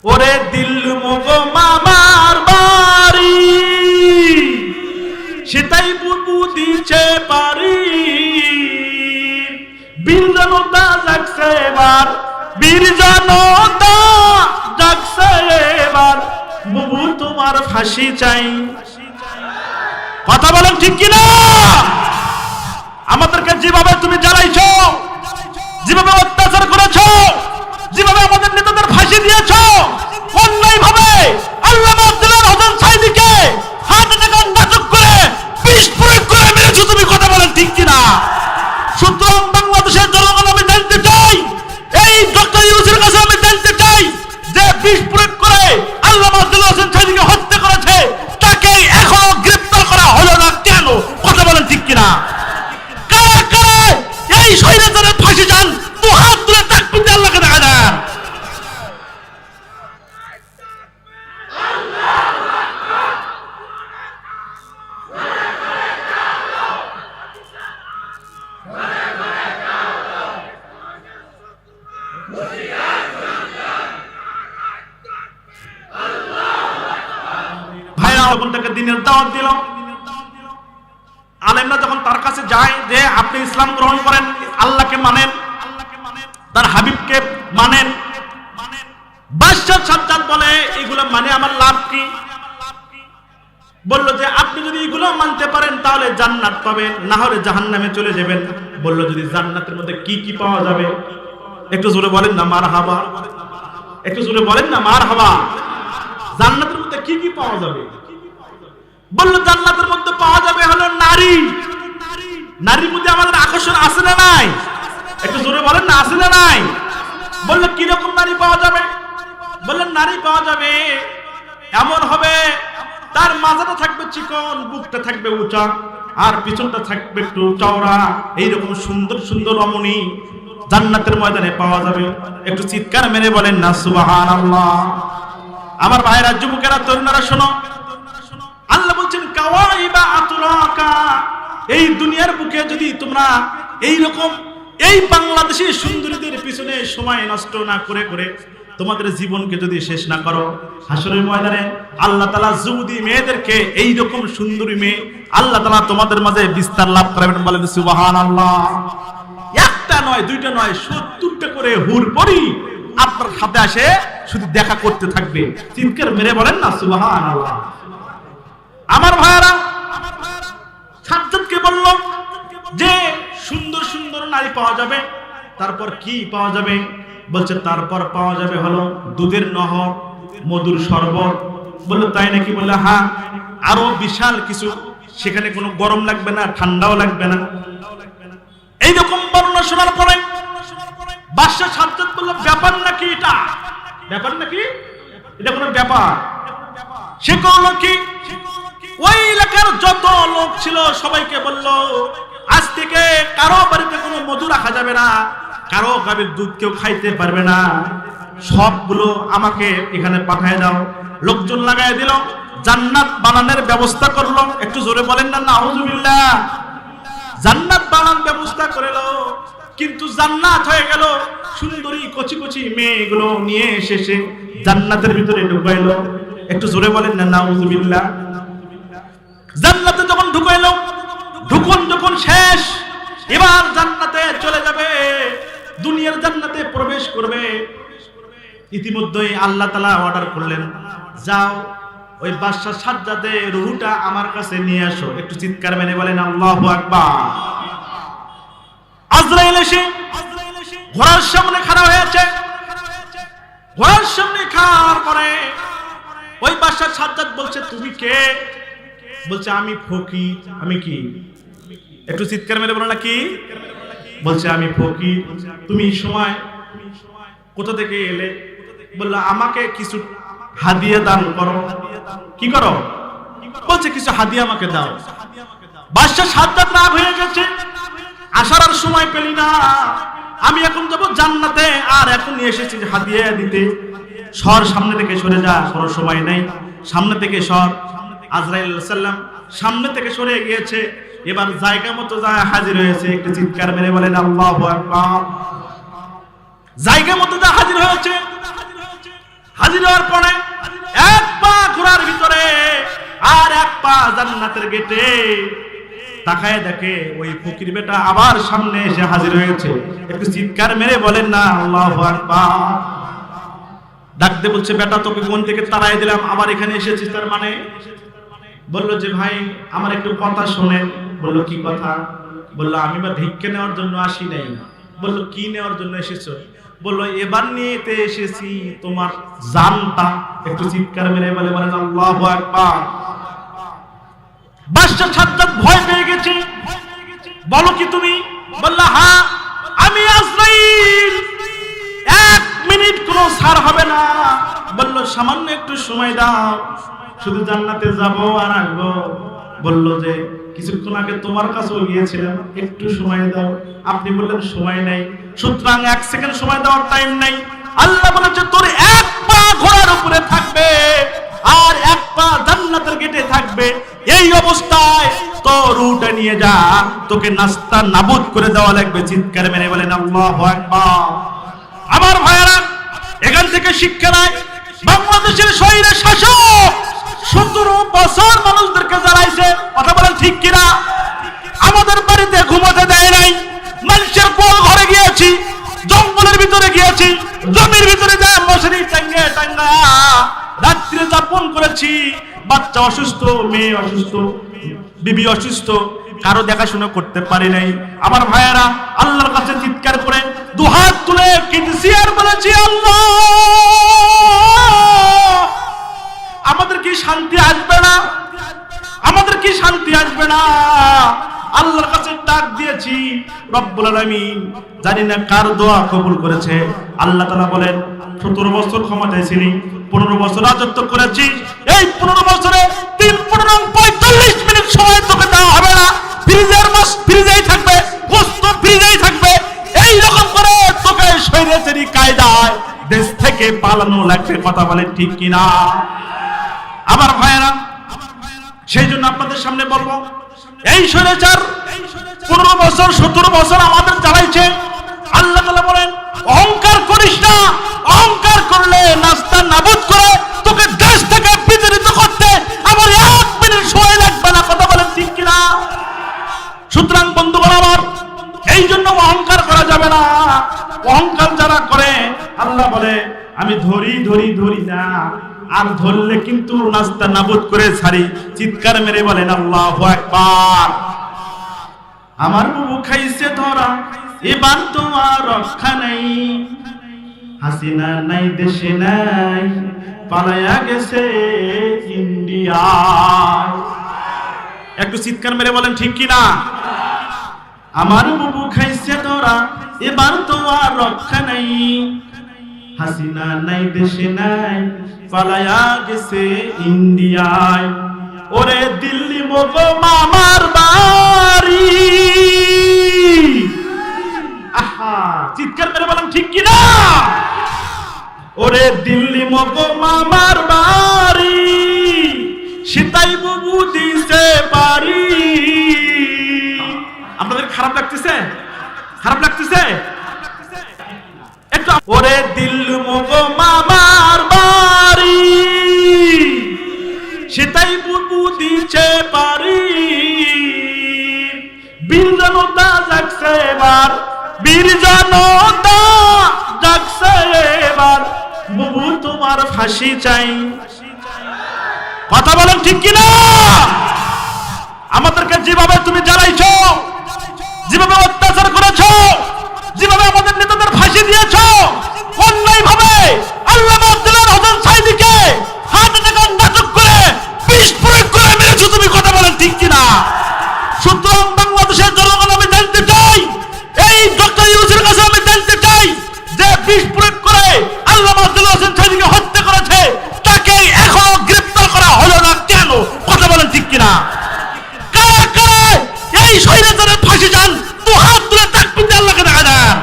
ওরে দিল মগো মামার বাড়ি সেটাই বুবু দিছে পারি বীর জনতা জাগছে এবার বীর জনতা জাগছে এবার বুবু তোমার ফাঁসি চাই কথা বলেন ঠিক কিনা আমাদেরকে যেভাবে তুমি জ্বালাইছো যেভাবে অত্যাচার করেছো যেভাবে আমাদের নেতাদের ফাঁসি দিয়েছো অন্যায় ভাবে আল্লামা আব্দুল্লাহ হোসেন সাঈদীকে হাত টাকা নাটক করে বিষ প্রয়োগ করে মেরেছো তুমি কথা বলেন ঠিক কিনা সুতরাং বাংলাদেশের জনগণ আমি জানতে চাই এই ডক্টর ইউনূসের কাছে আমি জানতে চাই যে বিষ প্রয়োগ করে আল্লামা আব্দুল্লাহ হোসেন সাঈদীকে হত্যা করেছে তাকে এখনো গ্রেফতার করা হলো না কেন কথা বলেন ঠিক কিনা কারা কারা এই স্বৈরাচারের ফাঁসি চান তো হাত তুলে তাকবীর দিয়ে আল্লাহকে দেখা দেন ভাইরা যখন তাকে দিনের দাওয়াত দিল আলেমরা যখন তার কাছে যায় যে আপনি ইসলাম গ্রহণ করেন আল্লাহকে মানেন তার হাবিবকে মানেন বাদশাহ সাজ্জাদ বলে এগুলো মানে আমার লাভ কি বলল যে আপনি যদি এগুলো মানতে পারেন তাহলে জান্নাত পাবেন না হলে জাহান্নামে চলে যাবেন বলল যদি জান্নাতের মধ্যে কি কি পাওয়া যাবে একটু জোরে বলেন না মারহাবা একটু জোরে বলেন না মারহাবা জান্নাতের মধ্যে কি কি পাওয়া যাবে বলল জান্নাতের মধ্যে পাওয়া যাবে হলো নারী নারীর মধ্যে আমাদের আকর্ষণ আছে না নাই একটু জোরে বলেন না আছে না নাই বলল কি রকম নারী পাওয়া যাবে বললেন নারী পাওয়া যাবে এমন হবে তার মাথাটা থাকবে চিকন বুকটা থাকবে উঁচা আর পিছনটা থাকবে একটু চওড়া এইরকম সুন্দর সুন্দর রমণী জান্নাতের ময়দানে পাওয়া যাবে একটু চিৎকার মেরে বলেন না সুবহানাল্লাহ আমার ভাইরা যুবকেরা তরুণরা শোনো আল্লাহ বলছেন কাওয়াইবা আতুরাকা এই দুনিয়ার বুকে যদি তোমরা এই রকম এই বাংলাদেশী সুন্দরীদের পিছনে সময় নষ্ট না করে করে তোমাদের জীবনকে যদি শেষ না করো হাসরের ময়দানে আল্লাহ তাআলা যুবতী মেয়েদেরকে এই রকম সুন্দরী মেয়ে আল্লাহ তাআলা তোমাদের মাঝে বিস্তার লাভ করাবেন বলেন সুবহানাল্লাহ একটা নয় দুইটা নয় 70টা করে হুর পরি আপনার সাথে আসে শুধু দেখা করতে থাকবে চিৎকার মেরে বলেন না সুবহানাল্লাহ আমার ভাইরা সাজ্জাদকে বলল যে সুন্দর সুন্দর নারী পাওয়া যাবে তারপর কি পাওয়া যাবে বলছে তারপর পাওয়া যাবে হলো দুধের নহর মধুর শরবত বলল তাই নাকি বললে হ্যাঁ আরো বিশাল কিছু সেখানে কোনো গরম লাগবে না ঠান্ডাও লাগবে না এইরকম বর্ণনা শোনার পরে বাদশা সাজ্জাদ বলল ব্যাপার নাকি এটা ব্যাপার নাকি এটা কোনো ব্যাপার সে করলো কি ওই এলাকার যত লোক ছিল সবাইকে বলল আজ থেকে কারো বাড়িতে কোনো মধু রাখা যাবে না কারো গাভীর দুধ কেউ খাইতে পারবে না সবগুলো আমাকে এখানে পাঠিয়ে দাও লোকজন লাগাই দিল জান্নাত বানানোর ব্যবস্থা করলো একটু জোরে বলেন না নাউজুবিল্লাহ জান্নাত বানানোর ব্যবস্থা করলো কিন্তু জান্নাত হয়ে গেল সুন্দরী কচি কচি মেয়েগুলো নিয়ে এসে জান্নাতের ভিতরে ঢুকাইলো একটু জোরে বলেন না নাউজুবিল্লাহ জান্নাতে যখন ঢুকাইলো ঢুকুন যখন শেষ এবার জান্নাতে চলে যাবে দুনিয়ার জান্নাতে প্রবেশ করবে ইতিমধ্যেই আল্লাহ তাআলা অর্ডার করলেন যাও ওই বাদশা সাজ্জাদের রূহটা আমার কাছে নিয়ে আসো একটু চিৎকার মেরে বলেন আল্লাহু আকবার আজরাইল এসে ঘোড়ার সামনে খাড়া হয়েছে ঘোড়ার সামনে খাড়ার পরে ওই বাদশা সাজ্জাদ বলছে তুমি কে বলছে আমি ফকির আমি কি একটু চিৎকার মেরে বলো না কি বলছে আমি ফকির তুমি সময় কোথা থেকে এলে বললো আমাকে কিছু হাদিয়া দান করো কি করো বলছে কিছু হাদিয়া আমাকে দাও বাদশা সাজ্জাদ রাগ হয়ে গেছে আসার আর সময় পেলি না আমি এখন যাব জান্নাতে আর এখন নিয়ে এসেছি হাদিয়া দিতে সর সামনে থেকে সরে যা কোনো সময় নাই সামনে থেকে সর আজরাইল আলাইহিস সালাম সামনে থেকে সরে গিয়েছে এবার জায়গা মতো যায় হাজির হয়েছে একটু চিৎকার মেরে বলেন আল্লাহু আকবার জায়গা মতো যা হাজির হয়েছে হাজির দেওয়ার পরে এক পা ঘোড়ার ভিতরে আর এক পা জান্নাতের গেটে, তাকায় দেখে ওই ফকির বেটা আবার সামনে এসে হাজির হয়েছে। একটু চিৎকার মেরে বলেন না আল্লাহু আকবার। ডাকতে বলছে, বেটা তোকে কোন থেকে তাড়াই দিলাম, আবার এখানে এসেছিস? তার মানে বললো যে ভাই আমার একটু কথা শোনেন। বললো কি কথা? বললো আমি বা ভিক্ষে নেওয়ার জন্য আসি নাই। বললো কি নেওয়ার জন্য এসেছো? বললো এবার নিতে এসেছি তোমার জানটা। একটু চিৎকার মেরে বলেন আল্লাহু আকবার। বাদশা সাজ্জাদ ভয় পেয়ে গেছে। বলো কি তুমি? বললা হ্যাঁ আমি আজরাইল, 1 মিনিট কোনো ছাড় হবে না। বলল সামান্য একটু সময় দাও, শুধু জান্নাতে যাব আর আসবো। বলল যে কিছুক্ষণ আগে তোমার কাছেও গিয়েছিলাম, একটু সময় দাও। আপনি বললেন সময় নাই, সুতরাং 1 সেকেন্ড সময় দেওয়ার টাইম নাই। আল্লাহ বলেছে তোর 1 পা ঘোড়ার উপরে থাকবে আর 1 পা জান্নাতের গেটে থাকবে। এই অবস্থায় তোর উঠে নিয়ে যা, তোকে নাস্তা নাবুদ করে দেওয়া লাগবে। চিৎকার মেরে বলেন আল্লাহু আকবার। আমার ভাইয়েরা, এখান থেকে শিক্ষা নেয় বাংলাদেশের স্বৈর শাসক 17 বছর মানুষদেরকে জ্বালাইছে। কথা বলেন ঠিক কিনা? আমাদের বাড়িতে ঘুমাতে দেয় নাই, মানুষের গোল ঘরে গিয়েছি, জঙ্গলের ভিতরে গিয়েছি, জমির ভিতরে যা মশারি টাঙ্গা টাঙ্গা রাত্রে যাপন করেছি। বাচ্চা অসুস্থ, মেয়ে অসুস্থ, বিবি অসুস্থ, কারো দেখাশোনা করতে পারি নাই। আমার ভাইয়েরা, আল্লাহর কাছে চিৎকার করে দুহাত তুলে কেঁদেছি আর বলেছি আল্লাহ আমাদের কি শান্তি আসবে না? আমাদের কি শান্তি আসবে না? আল্লাহর কাছে ডাক দিয়েছি রব্বুল আলামিন জানি না কার দোয়া কবুল করেছে। আল্লাহ তাআলা বলেন 17 বছর ক্ষমতায় ছিলি, 15 বছর রাজত্ব করেছি। এই 15 বছরে 45 মিনিট সময় তোকে দেওয়া হবে না। ফ্রিজের মাছ ফ্রিজেই থাকবে, গোশত ফ্রিজেই থাকবে। এই রকম করে তোকে শরীয়তেরই কায়দায় দেশ থেকে পালানো লাগবে। কথা বলেন ঠিক কিনা? আমার ভাইয়েরা, সেই জন্য আপনাদের সামনে বলবো, এই স্বৈরাচার 15 বছর 17 বছর আমাদের চালাইছে। আল্লাহ তাআলা বলেন অহংকার করিস না, অহংকার করলে নাস্তা নাবুদ করে তোকে দেশ থেকে বিতাড়িত করতে আমার 1 মিনিট সময় লাগবে না। কথা বলেন ঠিক কিনা? সুতরাং বন্ধুগণ আমার, এই জন্য অহংকার করা যাবে না। অহংকার যারা করে আল্লাহ বলে আমি ধরি না, আর ধরলে কিন্তু নাস্তা নাবুদ করে ছাড়ি। চিৎকার মেরে বলেন আল্লাহু আকবার। আমার বুবু খাইছে ধরা, এবার তোমার রক্ষা নাই। হাসিনা নাই দেশে নাই, পালায়া গেছে ইন্ডিয়া। একটু চিৎকার মেরে বলেন ঠিক কিনা? আমার বুবু খাইছে ধরা, এবার তোমার রক্ষা নাই। হাসিনা নাই দেশে নাই, পালায়া গেছে ইন্ডিয়ায়। ওরে দিল্লি মগো মামার বাড়ি। আহা, চিৎকার মেরে বলেন ঠিক কিনা? ওরে দিল্লি মগো মামার বাড়ি, সীতাই বুবু দিছে বাড়ি। আপনাদের খারাপ লাগতেছে? খারাপ লাগতেছে? একটু ওরে দিল্লি মগো মামার বাড়ি, সীতাই বুবু দিছে বাড়ি। বীর জনতা জাগছে এবার, বীর জনতা জাগছে এবার, বুবু তোমার ফাঁসি চাই। কথা বলেন ঠিক কিনা? আমাদেরকে যেভাবে তুমি জ্বালাইছো, যেভাবে অত্যাচার করেছো, যেভাবে আমাদের নেতাদের ফাঁসি দিয়েছো, অন্যায় ভাবে আল্লামা দিলওয়ার হোসেন সাঈদীকে হার্ট অ্যাটাক নাটক করে বিষ প্রয়োগ করে মেরেছো তুমি। কথা বলেন ঠিক কিনা? সুতরাং বাংলাদেশের জনগণ আমি জানতে চাই, এই ডক্টর ইউনূসের কাছে আমি জানতে চাই যে বিষ প্রয়োগ করে আল্লামা দিলওয়ার হোসেন সাঈদীকে হত্যা করেছে, তাকে এখনো গ্রেফতার করা হলো না কেন? কথা বলেন ঠিক কিনা? কারা কারা এই স্বৈরাচারের ফাঁসি চান? তো হাত তুলে তাকবীর দিয়ে আল্লাহকে দেখা দেন।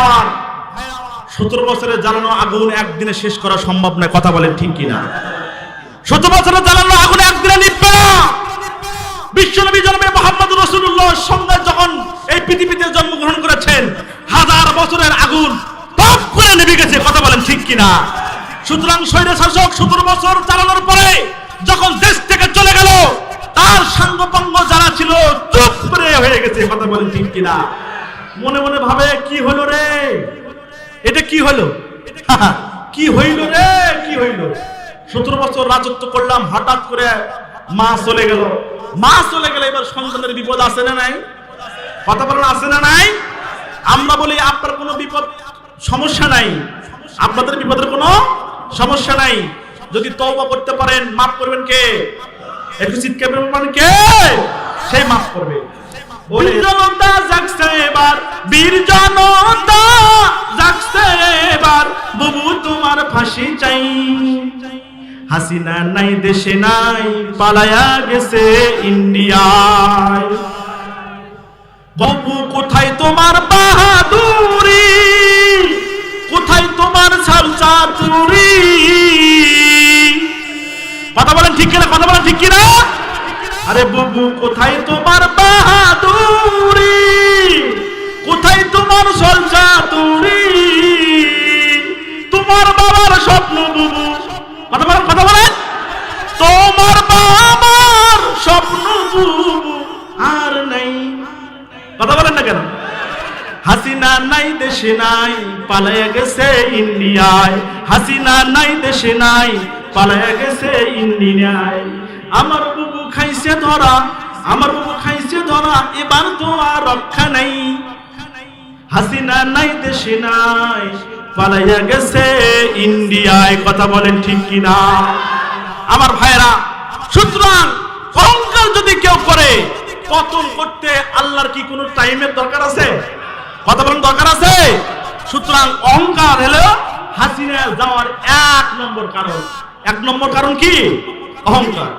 আমার 17 বছরের জ্বালানো আগুন একদিনে শেষ করা সম্ভব নয়, কথা বলেন ঠিক কিনা? 17 বছরের জ্বালানো আগুন একদিনে নিভবে না। বিশ্বনবী জনাবে মুহাম্মদ রাসূলুল্লাহর সঙ্গে যখন এই পৃথিবীতে জন্মগ্রহণ করেছেন, 1000 বছরের আগুন টপ করে নিভে গেছে, কথা বলেন ঠিক কিনা? সুতরাং স্বৈর শাসক 17 বছর চালানোর পরে যখন দেশ থেকে চলে গেল, তার সাঙ্গপাঙ্গ যারা ছিল চুপ করে হয়ে গেছে, কথা বলেন ঠিক কিনা? মনে মনে ভাবে কি হলো রে, এটা কি হলো, কি হইল রে, কি হইল? 17 বছর রাজত্ব করলাম, হঠাৎ করে মা চলে গেল। মা চলে গেলে এবার সন্তানের বিপদ আছে না নাই? কথা বলেন আছে না নাই? আমরা বলি আপনার কোনো বিপদ সমস্যা নাই, আপনাদের বিপদের কোনো সমস্যা নাই। যদি তওবা করতে পারেন, মাফ করবেন কে? একটু চিৎকার করে বলবেন কে? সেই মাফ করবে। বীর জনতা জাগছে এবার, বীর জনতা জাগছে এবার, বুবু তোমার ফাঁসি চাই। হাসিনা নাই দেশে নাই, পালায়া গেছে ইন্ডিয়ায়। বাবু কোথায় তোমার বাহাদুরি, কোথায় তোমার ছালচাতুরি? কথা বলেন ঠিক কিনা? কথা বলেন ঠিক কিনা? আরে বাবু কোথায় তোমার বাহাদুরি, কোথায় তোমার ছালচাতুরি? তোমার বাবার স্বপ্ন বুবু, কথা বলেন, কথা বলেন, তোমার বাবার স্বপ্ন বুবু আর নাই। কথা বলেন না কেন? হাসিনা নাই দেশে নাই, পালায়া গেছে ইন্ডিয়ায়। হাসিনা নাই দেশে নাই, পালায়া গেছে ইন্ডিয়ায়। আমার বুবু খাইছে ধরা, আমার বুবু খাইছে ধরা, এবার তো আর রক্ষা নাই। হাসিনা নাই দেশে নাই, পালাইয়া গেছে ইন্ডিয়ায়। কথা বলেন ঠিক কিনা আমার ভাইরা? সুতরাং অহংকার যদি কেউ করে, পতন করতে আল্লাহর কি কোনো টাইমের দরকার আছে? কথা বলেন দরকার আছে? সুতরাং অহংকার হলো হাসিনা যাওয়ার 1 নম্বর কারণ। 1 নম্বর কারণ কি? অহংকার।